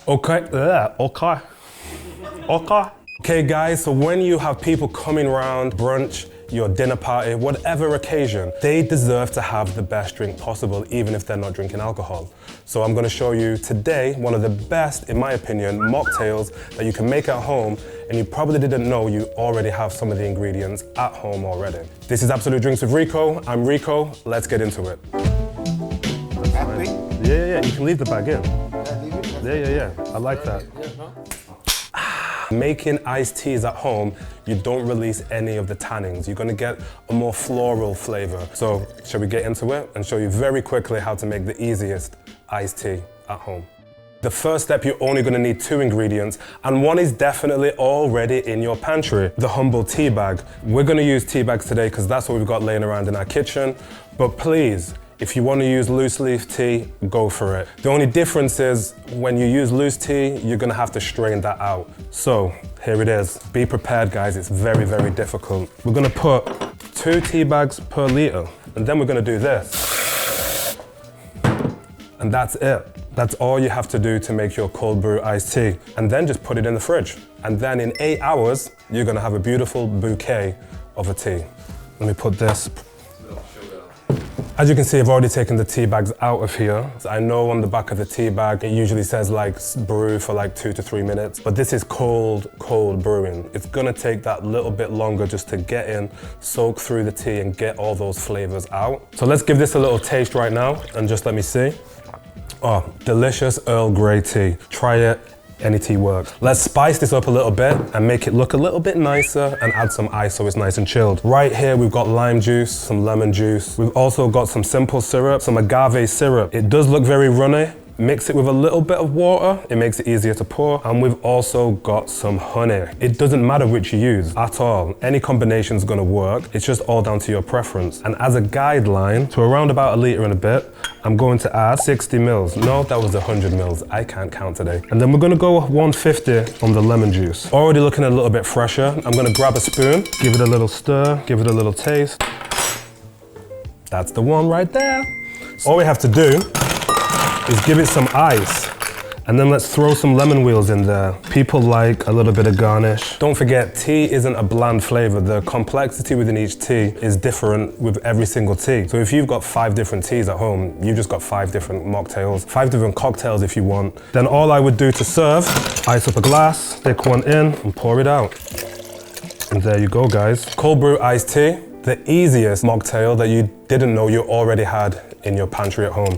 Okay, okay. Okay guys, so when you have people coming around, brunch, your dinner party, whatever occasion, they deserve to have the best drink possible, even if they're not drinking alcohol. So I'm gonna show you today one of the best, in my opinion, mocktails that you can make at home, and you probably didn't know you already have some of the ingredients at home already. This is Absolut Drinks with Rico. I'm Rico, let's get into it. Yeah, you can leave the bag in. Yeah, I like that. Making iced teas at home, you don't release any of the tannins. You're gonna get a more floral flavor. So, shall we get into it and show you very quickly how to make the easiest iced tea at home? The first step, you're only gonna need 2 ingredients, and one is definitely already in your pantry, the humble tea bag. We're gonna use tea bags today because that's what we've got laying around in our kitchen, but please, if you want to use loose leaf tea, go for it. The only difference is when you use loose tea, you're gonna have to strain that out. So here it is. Be prepared, guys. It's very, very difficult. We're gonna put 2 tea bags per liter, and then we're gonna do this. And that's it. That's all you have to do to make your cold brew iced tea. And then just put it in the fridge. And then in 8 hours, you're gonna have a beautiful bouquet of a tea. Let me put this. As you can see, I've already taken the tea bags out of here. I know on the back of the tea bag, it usually says like brew for like 2 to 3 minutes, but this is cold brewing. It's gonna take that little bit longer just to get in, soak through the tea and get all those flavors out. So let's give this a little taste right now and just let me see. Oh, delicious Earl Grey tea. Try it. Any tea works. Let's spice this up a little bit and make it look a little bit nicer and add some ice so it's nice and chilled. Right here we've got lime juice, some lemon juice. We've also got some simple syrup, some agave syrup. It does look very runny. Mix it with a little bit of water, it makes it easier to pour. And we've also got some honey. It doesn't matter which you use at all. Any combination is gonna work. It's just all down to your preference. And as a guideline, to around about 1 liter and a bit, I'm going to add 60 mils. No, that was 100 mils. I can't count today. And then we're gonna go 150 on the lemon juice. Already looking a little bit fresher. I'm gonna grab a spoon, give it a little stir, give it a little taste. That's the one right there. All we have to do is give it some ice, and then let's throw some lemon wheels in there. People like a little bit of garnish. Don't forget, tea isn't a bland flavor. The complexity within each tea is different with every single tea. So if you've got 5 different teas at home, you've just got 5 different mocktails, 5 different cocktails if you want. Then all I would do to serve, ice up a glass, stick one in, and pour it out. And there you go, guys. Cold brew iced tea, the easiest mocktail that you didn't know you already had in your pantry at home.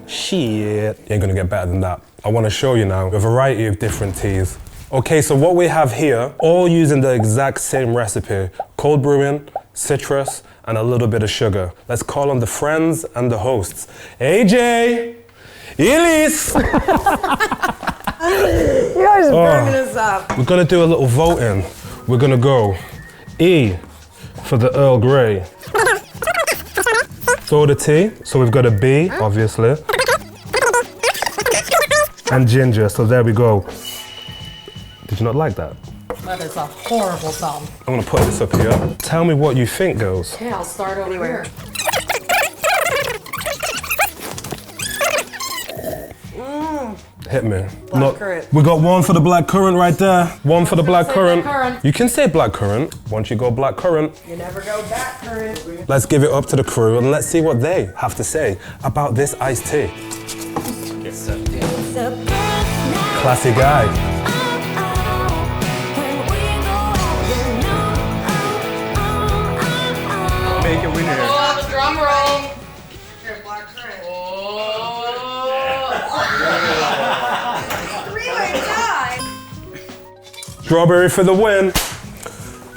Shit, you ain't gonna get better than that. I wanna show you now a variety of different teas. Okay, so what we have here, all using the exact same recipe. Cold brewing, citrus, and a little bit of sugar. Let's call on the friends and the hosts. AJ, Elise. You guys are burning us up. We're gonna do a little voting. We're gonna go E for the Earl Grey. Soda tea, so we've got a B, obviously. And ginger, so there we go. Did you not like that? That is a horrible song. I'm gonna put this up here. Tell me what you think, girls. Okay, I'll start over here. Hit me. Black currant. We got 1 for the black currant right there. 1 for the black currant. Black currant. You can say black currant once you go black currant. You never go back currant. Let's give it up to the crew and let's see what they have to say about this iced tea. Classy guy. Make a winner. Oh, the drum roll. Here's black currant. Three-way tie. Strawberry for the win.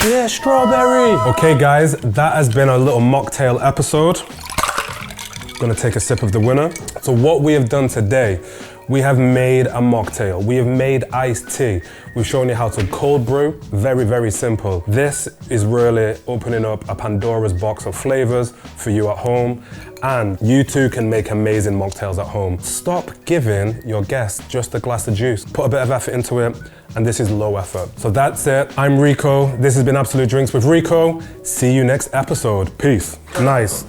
Yeah, strawberry. Okay guys, that has been a little mocktail episode. Gonna take a sip of the winner. So what we have done today, we have made a mocktail. We have made iced tea. We've shown you how to cold brew, very, very simple. This is really opening up a Pandora's box of flavors for you at home, and you too can make amazing mocktails at home. Stop giving your guests just a glass of juice. Put a bit of effort into it, and this is low effort. So that's it. I'm Rico. This has been Absolut Drinks with Rico. See you next episode. Peace. Nice.